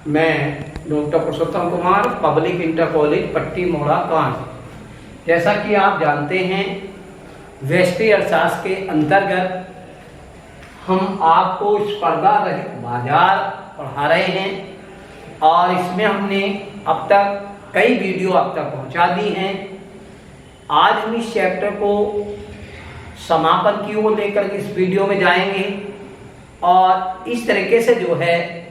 मैं डॉक्टर पुरुषोत्तम Kumar, public inter college पट्टी मोड़ा कांच। जैसा कि आप जानते हैं, व्यष्टि अर्थशास्त्र के अंतर्गत हम आपको स्पर्धा रहित बाजार पढ़ा रहे हैं और इसमें हमने अब तक कई वीडियो आप तक पहुंचा दी हैं। आज हम इस चैप्टर को समापन की ओर लेकर इस वीडियो में जाएंगे और इस तरीके से जो है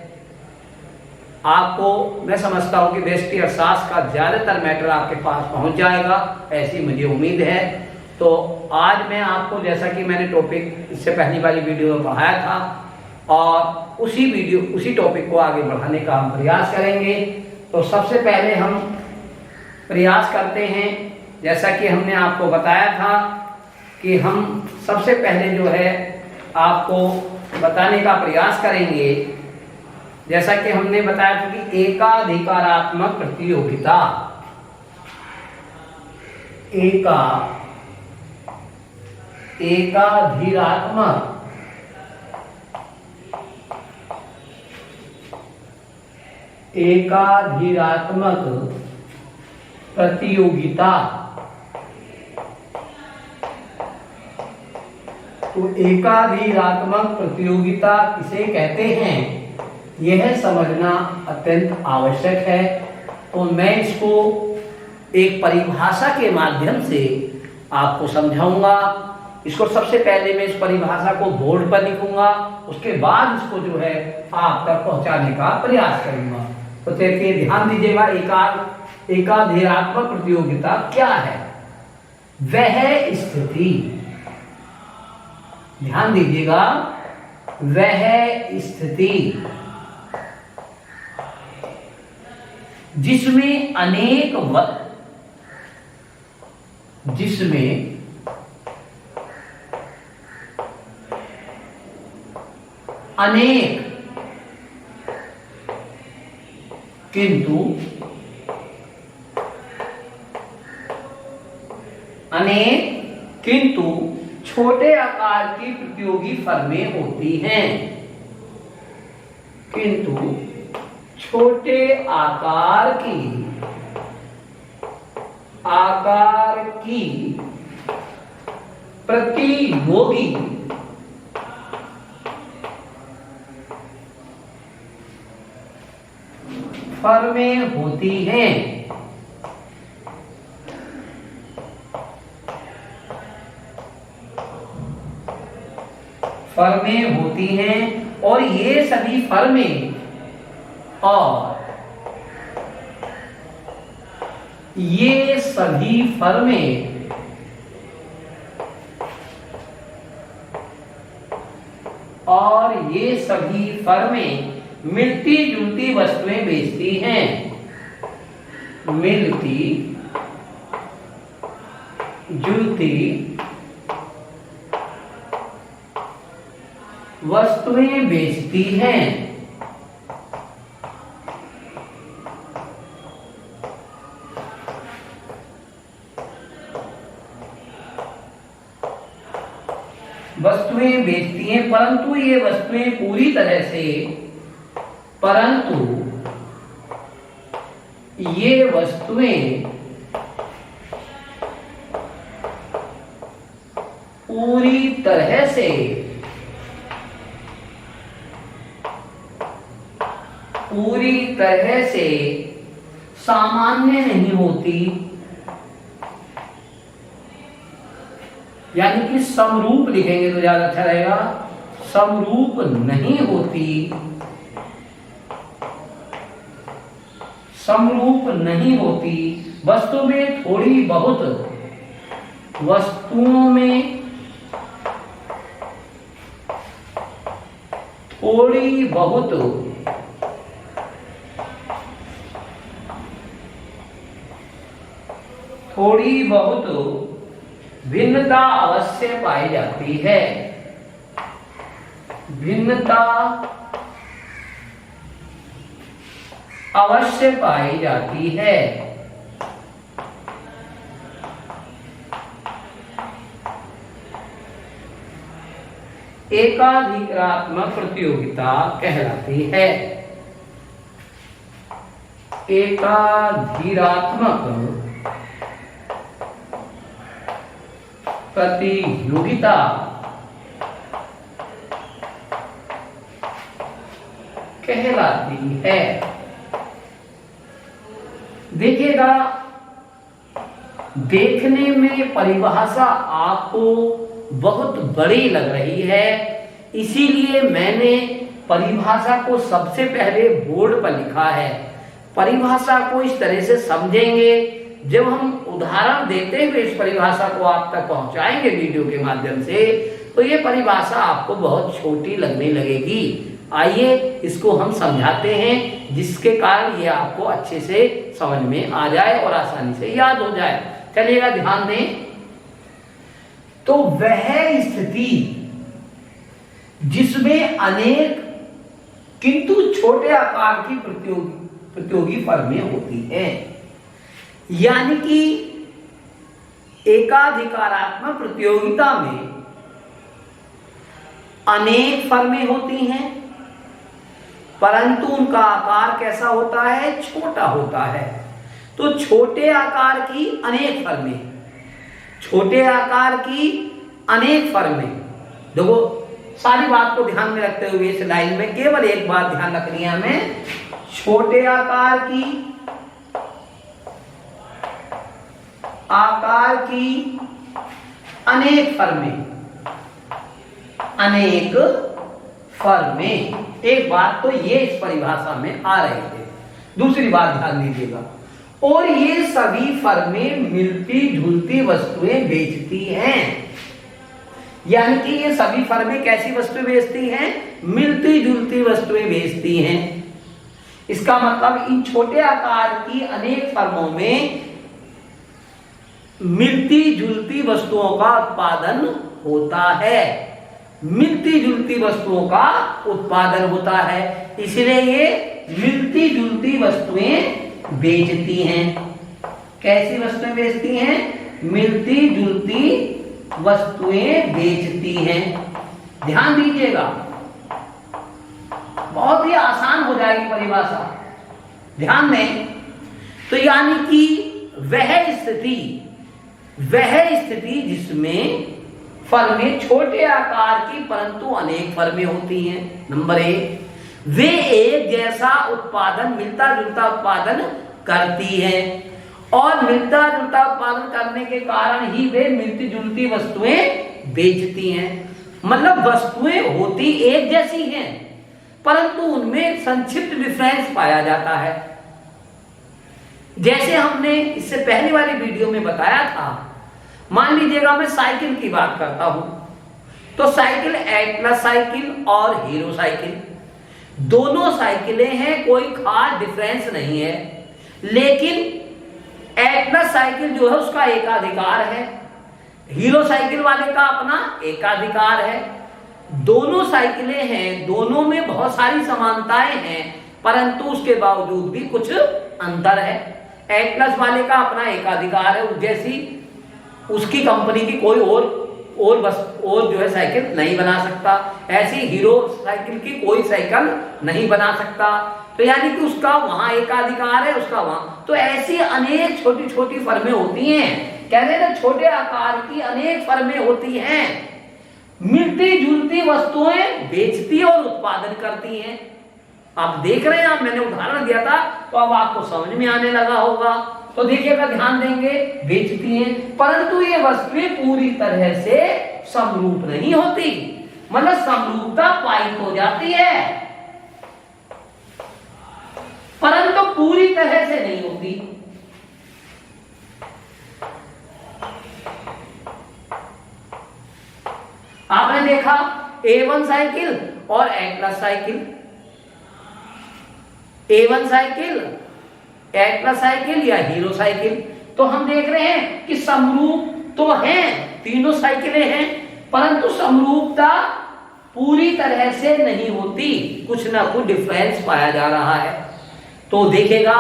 आपको मैं समझता हूं कि व्यष्टि अर्थशास्त्र का ज़्यादातर मैटर आपके पास पहुंच जाएगा, ऐसी मुझे उम्मीद है। तो आज मैं आपको, जैसा कि मैंने टॉपिक इससे पहली वाली वीडियो में पढ़ाया था और उसी टॉपिक को आगे बढ़ाने का हम प्रयास करेंगे। तो सबसे पहले हम प्रयास करते हैं, जैसा कि हमने आपको बताया था कि हम सबसे पहले जो है आपको बताने का प्रयास करेंगे, जैसा कि हमने बताया था कि एकाधिकारात्मक प्रतियोगिता। एकाधिरात्मक प्रतियोगिता। तो एकाधिरात्मक प्रतियोगिता किसे कहते हैं, यह समझना अत्यंत आवश्यक है। तो मैं इसको एक परिभाषा के माध्यम से आपको समझाऊंगा। इसको सबसे पहले मैं इस परिभाषा को बोर्ड पर लिखूंगा, उसके बाद इसको जो है आप तक पहुंचाने का प्रयास करूंगा। तो देखिए, ध्यान दीजिएगा, एकाधिरात्मक प्रतियोगिता क्या है। वह स्थिति, ध्यान दीजिएगा, वह स्थिति जिसमें अनेक किंतु छोटे आकार की प्रतियोगी फर्में होती हैं। किंतु छोटे आकार की प्रतियोगी फर्में होती हैं। और ये सभी फर्में मिलती जुलती वस्तुएं बेचती हैं। मिलती जुलती वस्तुएं बेचती हैं। परंतु ये वस्तुएं पूरी तरह से सामान्य नहीं होती, यानी कि समरूप लिखेंगे तो ज्यादा अच्छा रहेगा। समरूप नहीं होती वस्तुओं में थोड़ी बहुत भिन्नता अवश्य पाई जाती है। एकाधिकारात्मक प्रतियोगिता कहलाती है। एकाधिरात्मक प्रतियोगिता कहलाती है। देखिएगा, देखने में परिभाषा आपको बहुत बड़ी लग रही है, इसीलिए मैंने परिभाषा को सबसे पहले बोर्ड पर लिखा है। परिभाषा को इस तरह से समझेंगे, जब हम उदाहरण देते हुए इस परिभाषा को आप तक पहुंचाएंगे वीडियो के माध्यम से, तो ये परिभाषा आपको बहुत छोटी लगने लगेगी। आइए इसको हम समझाते हैं, जिसके कारण ये आपको अच्छे से समझ में आ जाए और आसानी से याद हो जाए। चलिएगा, ध्यान दें। तो वह स्थिति जिसमें अनेक किंतु छोटे आकार की प्रतियोगी फर्में होती हैं, यानी कि एकाधिकारात्मक प्रतियोगिता में अनेक फर्में होती हैं, परंतु उनका आकार कैसा होता है? छोटा होता है। तो छोटे आकार की अनेक फर्में, छोटे आकार की अनेक फर्में। देखो, सारी बात को ध्यान में रखते हुए इस लाइन में केवल एक बात ध्यान रखनी है हमें, छोटे आकार की अनेक फर्में, अनेक फर्में। एक बात तो ये इस परिभाषा में आ रही है। दूसरी बात ध्यान दीजिएगा, और ये सभी फर्में मिलती जुलती वस्तुएं बेचती हैं। यानी कि ये सभी फर्में कैसी वस्तुएं बेचती हैं? मिलती जुलती वस्तुएं बेचती हैं। इसका मतलब इन छोटे आकार की अनेक फर्मों में मिलती जुलती वस्तुओं का उत्पादन होता है, मिलती जुलती वस्तुओं का उत्पादन होता है, इसलिए ये मिलती जुलती वस्तुएं बेचती हैं। कैसी वस्तुएं बेचती हैं? मिलती जुलती वस्तुएं बेचती हैं। ध्यान दीजिएगा, बहुत ही आसान हो जाएगी परिभाषा, ध्यान दें। तो यानी कि वह स्थिति जिसमें फर्में छोटे आकार की परंतु अनेक फर्में होती हैं। नंबर 1, वे एक जैसा उत्पादन, मिलता जुलता उत्पादन करती हैं, और मिलता जुलता उत्पादन करने के कारण ही वे मिलती जुलती वस्तुएं बेचती हैं। मतलब वस्तुएं होती एक जैसी हैं, परंतु उनमें संक्षिप्त डिफरेंस पाया जाता है। जैसे हमने इससे पहली वाली वीडियो में बताया था, मान लीजिएगा मैं साइकिल की बात करता हूं, तो साइकिल एटलस साइकिल और हीरो साइकिल दोनों साइकिलें हैं, कोई खास डिफरेंस नहीं है। लेकिन एटलस साइकिल जो है उसका एकाधिकार है, हीरो साइकिल वाले का अपना एकाधिकार है। दोनों साइकिलें हैं, दोनों में बहुत सारी समानताएं हैं, परंतु उसके बावजूद भी कुछ अंतर है। एटलस वाले का अपना एकाधिकार है, जैसी उसकी कंपनी की कोई और जो है साइकिल नहीं बना सकता, ऐसी हीरो साइकिल की कोई साइकिल नहीं बना सकता। तो यानी कि उसका वहां एकाधिकार है, उसका वहां। तो ऐसी अनेक छोटी छोटी फर्में होती हैं, कह रहे ना, छोटे आकार की अनेक फर्में होती हैं, मिलती जुलती वस्तुएं बेचती और उत्पादन करती हैं। आप देख रहे हैं, आप मैंने उदाहरण दिया था तो अब आपको समझ में आने लगा होगा। तो देखिएगा, ध्यान देंगे, बेचती हैं, परंतु ये वस्तुएं पूरी तरह से समरूप नहीं होती, मतलब समरूपता पाई हो जाती है, परंतु पूरी तरह से नहीं होती। आपने देखा A1 साइकिल और Atlas cycle, A1 cycle, Atlas cycle या हीरो साइकिल, तो हम देख रहे हैं कि समरूप तो हैं, तीनों साइकिलें हैं, परंतु समरूपता पूरी तरह से नहीं होती, कुछ ना कुछ डिफरेंस पाया जा रहा है। तो देखेगा,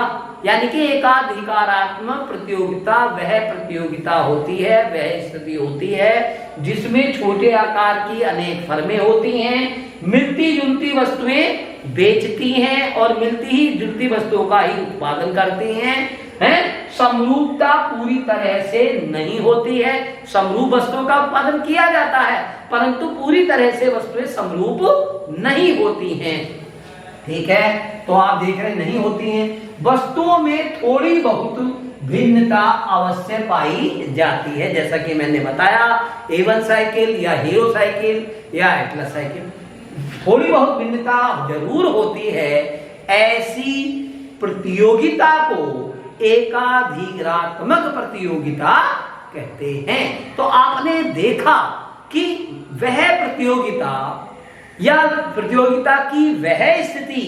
यानी कि एकाधिकारात्मक प्रतियोगिता वह प्रतियोगिता होती है, वह स्थिति होती है जिसमें छोटे आकार की अनेक फर्में होती हैं, मिलती जुलती वस्तुएं बेचती हैं और मिलती ही जुलती वस्तुओं का ही उत्पादन करती हैं। समरूपता पूरी तरह से नहीं होती है। समरूप वस्तुओं का उत्पादन किया जाता है परंतु पूरी तरह से वस्तुएं समरूप नहीं होती हैं। ठीक है, तो आप देख रहे नहीं होती हैं। वस्तुओं में थोड़ी बहुत भिन्नता अवश्य पाई जाती है, जैसा कि मैंने बताया A1 साइकिल या हीरो साइकिल या एटलस साइकिल, थोड़ी बहुत भिन्नता जरूर होती है। ऐसी प्रतियोगिता को एकाधिरात्मक प्रतियोगिता कहते हैं। तो आपने देखा कि वह प्रतियोगिता या प्रतियोगिता की वह स्थिति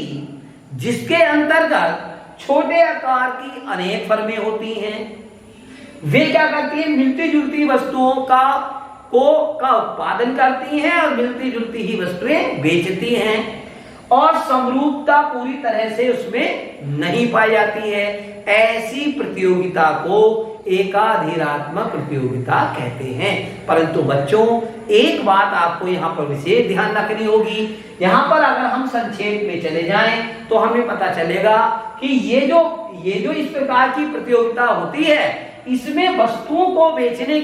जिसके अंतर्गत छोटे आकार की अनेक फर्में होती हैं, वे क्या करती हैं, मिलती जुलती वस्तुओं का उत्पादन करती हैं और मिलती जुलती ही वस्तुएं बेचती हैं और समरूपता पूरी तरह से उसमें नहीं पाई जाती है। ऐसी प्रतियोगिता को एकाधिरात्मक प्रतियोगिता कहते हैं। परंतु बच्चों, एक बात आपको यहाँ पर विशेष ध्यान रखनी होगी। यहाँ पर अगर हम संक्षेप में चले जाएं तो हमें पता चलेगा कि ये जो इस प्रकार की प्रतियोगिता होती है, इसमें वस्तुओं को बेचने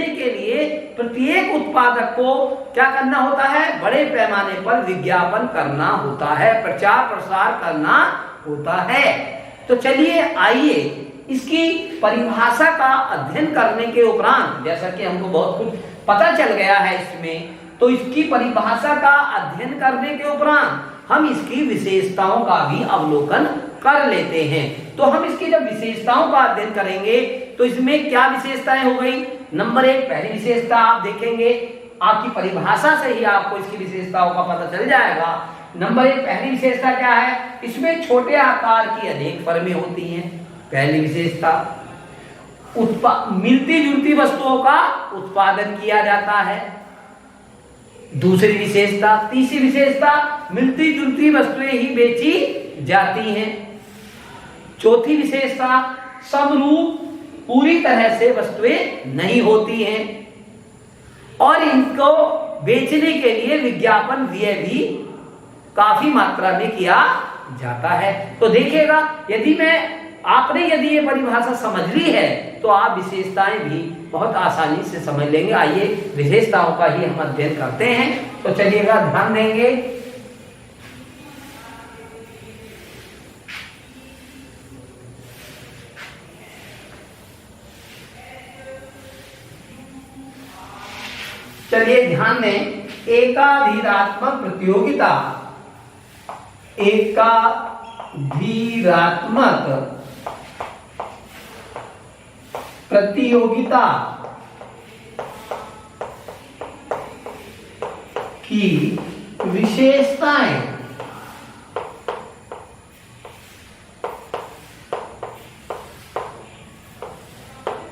के लिए प्रत्येक उत्पादक को क्या करना होता है, बड़े पैमाने पर विज्ञापन करना होता है, प्रचार प्रसार करना होता है। तो चलिए आइए इसकी परिभाषा का अध्ययन करने के उपरांत, जैसा कि हमको बहुत कुछ पता चल गया है इसमें, तो इसकी परिभाषा का अध्ययन करने के उपरांत हम इसकी विशेषताओं का भी अवलोकन कर लेते हैं। तो हम इसकी जब विशेषताओं का अध्ययन करेंगे तो इसमें क्या विशेषताएं हो गई। नंबर 1 पहली विशेषता आप देखेंगे, आपकी परिभाषा से ही आपको इसकी विशेषताओं का पता चल जाएगा। नंबर 1 पहली विशेषता क्या है, इसमें छोटे आकार की अनेक फर्में होती हैं। पहली विशेषता, मिलती जुलती वस्तुओं का उत्पादन किया जाता है। दूसरी विशेषता, तीसरी विशेषता, मिलती जुलती वस्तुएं ही बेची जाती हैं। चौथी विशेषता, समरूप पूरी तरह से वस्तुएं नहीं होती हैं और इनको बेचने के लिए विज्ञापन व्यय भी काफी मात्रा में किया जाता है। तो देखिएगा, आपने यदि ये परिभाषा समझ ली है तो आप विशेषताएं भी बहुत आसानी से समझ लेंगे। आइए विशेषताओं का ही हम अध्ययन करते हैं। तो चलिएगा, ध्यान देंगे। चलिए ध्यान दें, एकाधिरात्मक प्रतियोगिता, एकाधिरात्मक प्रतियोगिता की विशेषताएं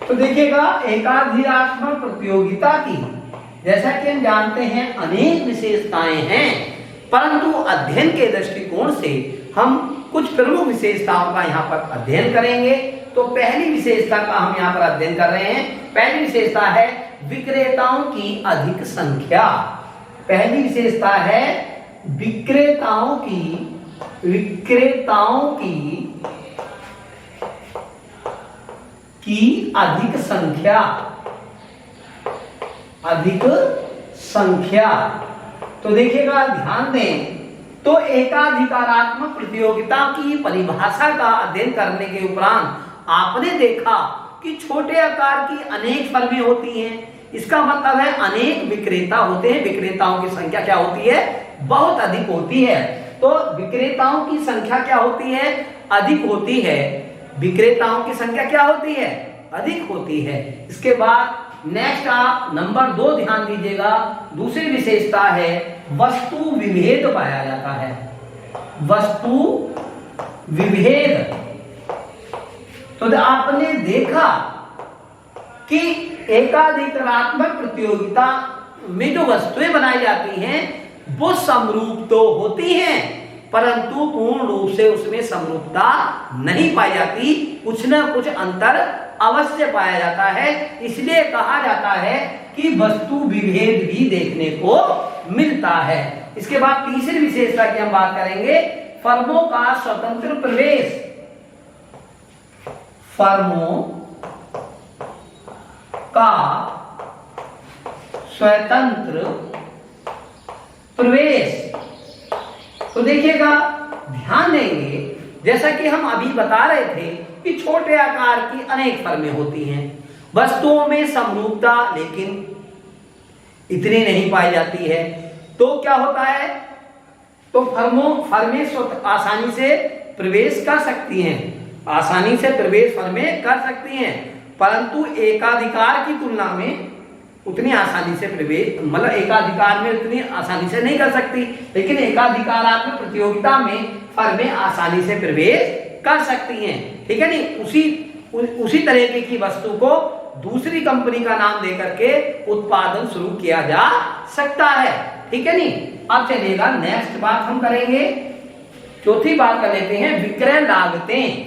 तो देखिएगा, एकाधिरात्मक प्रतियोगिता की जैसा कि हम जानते हैं अनेक विशेषताएं हैं, परंतु अध्ययन के दृष्टिकोण से हम कुछ प्रमुख विशेषताओं का यहाँ पर अध्ययन करेंगे। तो पहली विशेषता का हम यहाँ पर अध्ययन कर रहे हैं। पहली विशेषता है विक्रेताओं की अधिक संख्या। पहली विशेषता है विक्रेताओं की अधिक संख्या। तो देखिएगा, ध्यान दें, तो एकाधिकारात्मक प्रतियोगिता की परिभाषा का अध्ययन करने के उपरांत आपने देखा कि छोटे आकार की अनेक फर्में होती हैं। इसका मतलब है अनेक विक्रेता होते हैं, विक्रेताओं की संख्या क्या होती है, बहुत अधिक होती है। तो विक्रेताओं की संख्या क्या होती है, अधिक होती है। विक्रेताओं की संख्या क्या होती है, अधिक होती है। इसके बाद नेक्स्ट आप नंबर 2 ध्यान दीजिएगा, दूसरी विशेषता है वस्तु विभेद पाया जाता है। वस्तु विभेद, तो आपने देखा कि एकाधिकारात्मक प्रतियोगिता में जो वस्तुएं बनाई जाती हैं वो समरूप तो होती हैं, परंतु पूर्ण रूप से उसमें समरूपता नहीं पाई जाती, कुछ न कुछ अंतर अवश्य पाया जाता है। इसलिए कहा जाता है कि वस्तु विभेद भी देखने को मिलता है। इसके बाद तीसरी विशेषता की हम बात करेंगे, फर्मों का स्वतंत्र प्रवेश। फर्मों का स्वतंत्र प्रवेश। तो देखिएगा, ध्यान देंगे, जैसा कि हम अभी बता रहे थे कि छोटे आकार की अनेक फर्में होती हैं, वस्तुओं में समरूपता लेकिन इतनी नहीं पाई जाती है। तो क्या होता है, तो फर्में आसानी से प्रवेश कर सकती हैं, आसानी से प्रवेश फर्में कर सकती हैं, परंतु एकाधिकार की तुलना में उतनी आसानी से प्रवेश, मतलब एकाधिकार में उतनी आसानी से नहीं कर सकती, लेकिन एकाधिकारात्मक प्रतियोगिता में फर्में आसानी से प्रवेश कर सकती हैं। ठीक है नहीं, उसी तरीके की वस्तु को दूसरी कंपनी का नाम देकर के उत्पादन शुरू किया जा सकता है। ठीक है नहीं। अब चलिएगा नेक्स्ट बात हम करेंगे, चौथी बात कर लेते हैं, विक्रय लागतें।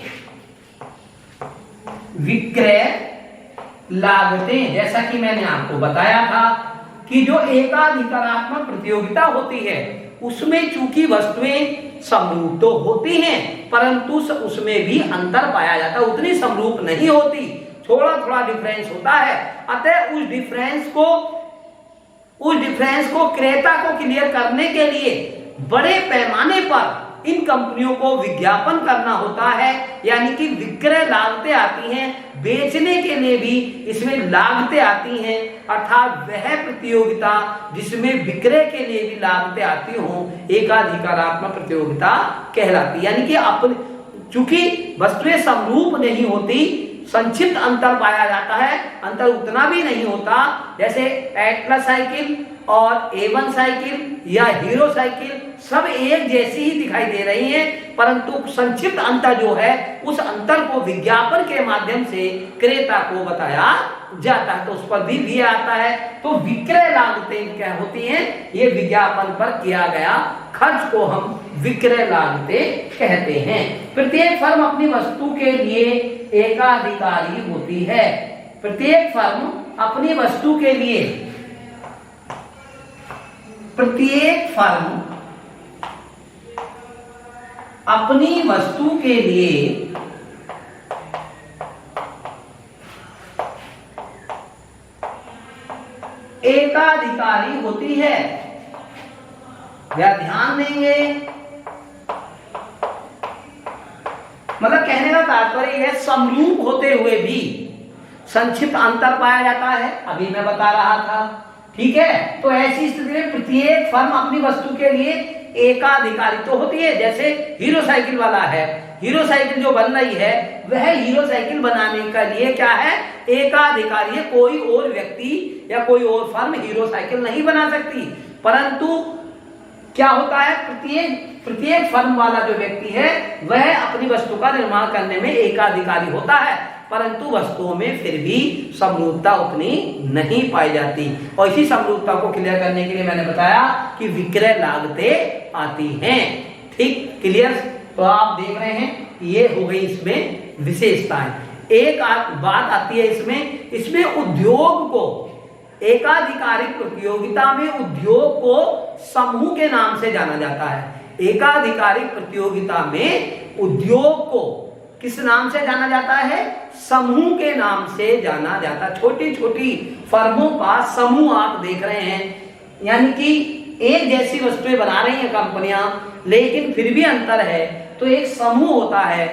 विक्रय लागतें, जैसा कि मैंने आपको बताया था कि जो एकाधिकारात्मक प्रतियोगिता होती है उसमें चूंकि वस्तुएं समरूप तो होती हैं, परंतु उसमें भी अंतर पाया जाता है, उतनी समरूप नहीं होती, थोड़ा थोड़ा डिफरेंस होता है। अतः उस डिफरेंस को क्रेता को क्लियर करने के लिए बड़े पैमाने पर इन कंपनियों को विज्ञापन करना होता है, यानी कि विक्रय लागतें आती हैं, बेचने के लिए भी इसमें लागतें आती हैं, अर्थात वह प्रतियोगिता जिसमें विक्रय के लिए भी लागतें आती हों एकाधिकारात्मक प्रतियोगिता कहलाती। यानी कि चूंकि वस्तुएं समरूप नहीं होती, संक्षिप्त अंतर पाया जाता है, अंतर उतना भी नहीं होता, जैसे एटलस साइकिल और A1 साइकिल या हीरो साइकिल सब एक जैसी ही दिखाई दे रही हैं, परंतु संक्षिप्त अंतर जो है उस अंतर को विज्ञापन के माध्यम से क्रेता को बताया जाता है, तो उस पर भी आता है। तो विक्रय लागतें क्या होती हैं, ये विज्ञापन पर किया गया खर्च को हम विक्रय लागतें कहते हैं। प्रत्येक फर्म अपनी वस्तु के लिए एकाधिकारी होती है। प्रत्येक फर्म अपनी वस्तु के लिए, प्रत्येक फर्म अपनी वस्तु के लिए एकाधिकारी होती है। या ध्यान देंगे, मतलब कहने का तात्पर्य है समरूप होते हुए भी संक्षिप्त अंतर पाया जाता है, अभी मैं बता रहा था। ठीक है, तो ऐसी स्थिति में प्रत्येक फर्म अपनी वस्तु के लिए एकाधिकारी तो होती है। जैसे हीरो साइकिल वाला है, हीरो साइकिल जो बन रही है वह हीरो साइकिल बनाने के लिए क्या है, एकाधिकारी है, कोई और व्यक्ति या कोई और फर्म हीरो साइकिल नहीं बना सकती। परंतु क्या होता है, प्रत्येक फर्म वाला जो व्यक्ति है वह अपनी वस्तु का निर्माण करने में एकाधिकारी होता है, परंतु वस्तुओं में फिर भी समरूपता उतनी नहीं पाई जाती। और इसी समरूपता को क्लियर करने के लिए मैंने बताया कि विक्रय लागतें आती हैं। ठीक, क्लियर। तो आप देख रहे हैं ये हो गई इसमें विशेषताएं। एक बात आती है इसमें उद्योग को, एकाधिकारिक प्रतियोगिता में उद्योग को समूह के नाम से जाना जाता है। एकाधिकारिक प्रतियोगिता में उद्योग को किस नाम से जाना जाता है, समूह के नाम से जाना जाता है। छोटी छोटी फर्मों का समूह आप देख रहे हैं, यानी कि एक जैसी वस्तुएं बना रही हैं कंपनियां, लेकिन फिर भी अंतर है, तो एक समूह होता है।